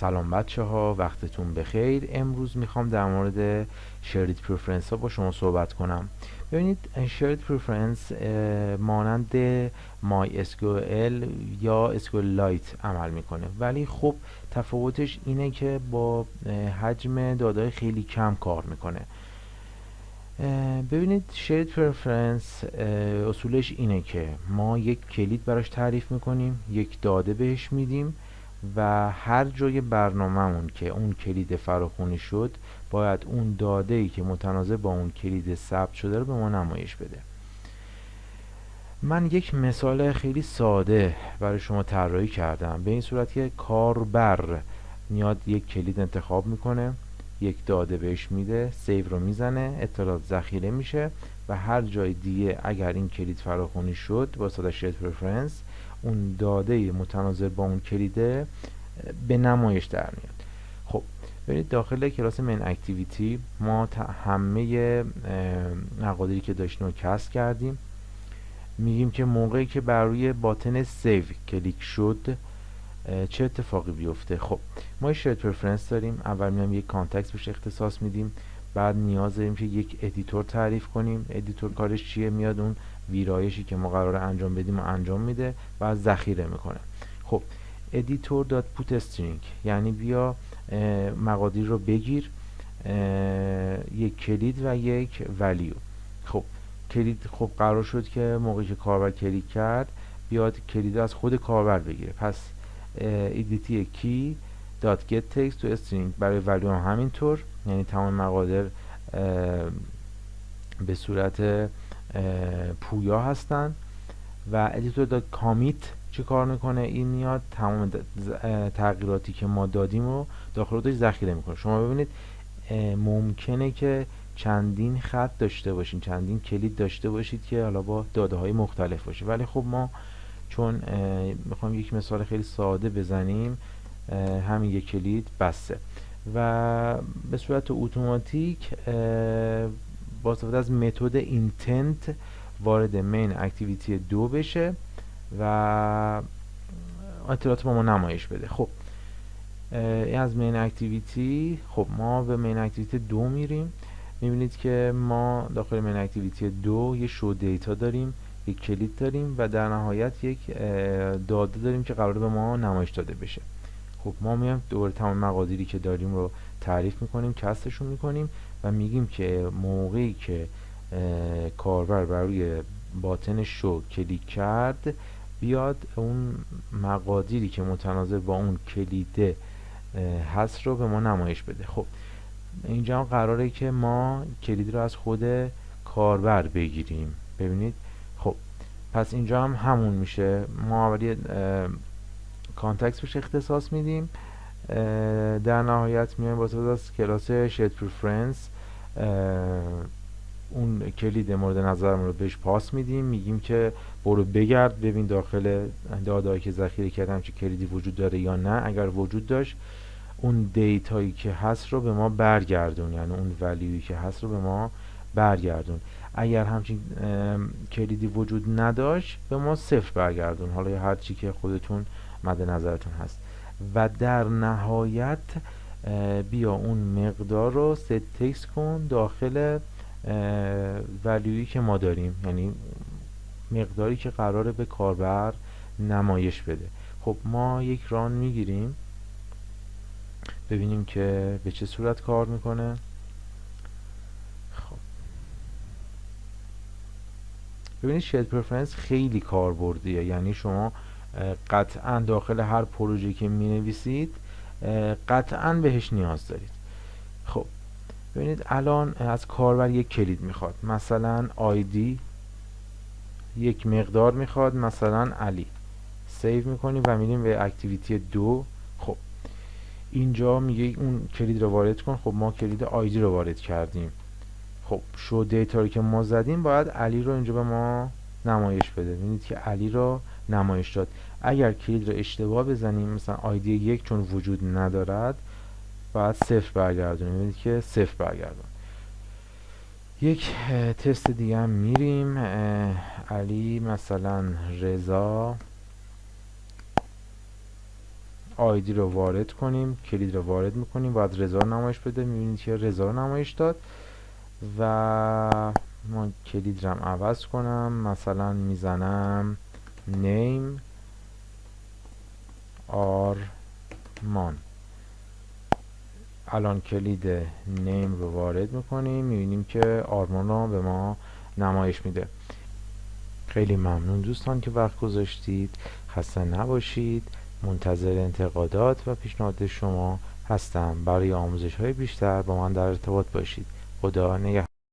سلام بچه ها، وقتتون بخیر. امروز میخوام در مورد شیرد پرفرنس ها با شما صحبت کنم. ببینید، شیرد پرفرنس مانند مای اسکیول یا اسکیول لایت عمل میکنه، ولی خب تفاوتش اینه که با حجم دادای خیلی کم کار میکنه. ببینید، شیرد پرفرنس اصولش اینه که ما یک کلید براش تعریف میکنیم، یک داده بهش میدیم و هر جای برنامه‌مون که اون کلید فراخونی شد باید اون داده‌ای که متناسب با اون کلید ثبت شده رو به ما نمایش بده. من یک مثال خیلی ساده برای شما طراحی کردم، به این صورت که کاربر میاد یک کلید انتخاب میکنه، یک داده بهش میده، سیو رو میزنه، اطلاعات ذخیره میشه و هر جای دیگه اگر این کلید فراخونی شد با استفاده شیرد پرفرنس اون داده متناسب با اون کلیده به نمایش در میاد. خب ببینید، داخل کلاس من اکتیویتی ما همه مقادیری که داشتیم رو کسر کردیم. میگیم که موقعی که بر روی باتن سیو کلیک شد چه اتفاقی بیفته. خب ما شیرد پرفرنس داریم، اول میایم یک کانتکست بهش اختصاص میدیم، بعد نیاز داریم که یک ادیتور تعریف کنیم. ادیتور کارش چیه؟ میاد اون ویرایشی که ما قراره انجام بدیم و انجام میده و ذخیره میکنه. خب editor dot put string یعنی بیا مقادیر رو بگیر، یک کلید و یک ولیو. خب کلید، خب قرار شد که موقعی که کاربر کلیک کرد بیاد کلید از خود کاربر بگیره، پس ایدیتی کی دات get text to string. برای ولیو هم همینطور، یعنی تمام مقادیر به صورت پویا هستن. و ادیتور دات کامیت چه کار میکنه؟ این میاد تمام تغییراتی که ما دادیم رو داخل خودش ذخیره میکنه. شما ببینید، ممکنه که چندین خط داشته باشین، چندین کلید داشته باشید که حالا با داده های مختلف باشه، ولی خب ما چون میخوایم یک مثال خیلی ساده بزنیم، همین یک کلید بسه و به صورت اتوماتیک با استفاده از متد اینتنت وارد مین اکتیویتی 2 بشه و اطلاعات با ما نمایش بده. خب از مین اکتیویتی، خب ما به مین اکتیویتی 2 میریم. میبینید که ما داخل مین اکتیویتی 2 یه شو دیتا داریم، یک کلید داریم و در نهایت یک داده داریم که قراره به ما نمایش داده بشه. خب ما میایم دوباره تمام مقادیری که داریم رو تعریف میکنیم، کسرشون میکنیم و میگیم که موقعی که کاربر بر روی باتن شو کلیک کرد بیاد اون مقادیری که متناسب با اون کلیده هست رو به ما نمایش بده. خب اینجا هم قراره که ما کلید رو از خود کاربر بگیریم. ببینید، خب پس اینجا هم همون میشه، ما اولی کانتکست بهش اختصاص میدیم، در نهایت میایم با استفاده از کلاس شیرد پرفرنس اون کلید مورد نظرمون رو بهش پاس میدیم، میگیم که برو بگرد ببین داخل داده‌ای که ذخیره کردم چه کلیدی وجود داره یا نه. اگر وجود داشت اون دیتایی که هست رو به ما برگردون، یعنی اون ولیویی که هست رو به ما برگردون. اگر همچین کلیدی وجود نداشت به ما صفر برگردون، حالا یا هر چی که خودتون مد نظرتون هست. و در نهایت بیا اون مقدار رو ست تکست کن داخل ولیویی که ما داریم، یعنی مقداری که قراره به کاربر نمایش بده. خب ما یک ران میگیریم ببینیم که به چه صورت کار میکنه. خب ببینید، شیرد پرفرنس خیلی کاربردیه، یعنی شما قطعا داخل هر پروژه که می نویسید قطعا بهش نیاز دارید. خب ببینید، الان از کاربر یک کلید میخواد، مثلا آیدی، یک مقدار میخواد، مثلا علی. سیو میکنیم و میریم به اکتیویتی 2. خب اینجا میگه اون کلید رو وارد کن. خب ما کلید آیدی رو وارد کردیم. خب شو دیتا رو که ما زدیم باید علی رو اینجا به ما نمایش بده. ببینید که علی رو نمایش داد. اگر کلید رو اشتباه بزنیم، مثلا آیدی 1 چون وجود ندارد باید صفر برگردونیم. ببینید که صفر برگردون. یک تست دیگه هم میریم، علی مثلا رضا آیدی رو وارد کنیم، کلید رو وارد میکنیم، باید رضا رو نمایش بده، میبینید که رضا رو نمایش داد. و ما کلید رو هم عوض کنم، مثلا میزنم نیم آرمان. الان کلید نیم رو وارد میکنیم، میبینیم که آرمان رو به ما نمایش میده. خیلی ممنون دوستان که وقت گذاشتید. خسته نباشید. منتظر انتقادات و پیشنهاد شما هستم. برای آموزش های بیشتر با من در ارتباط باشید. خدا نگهدار.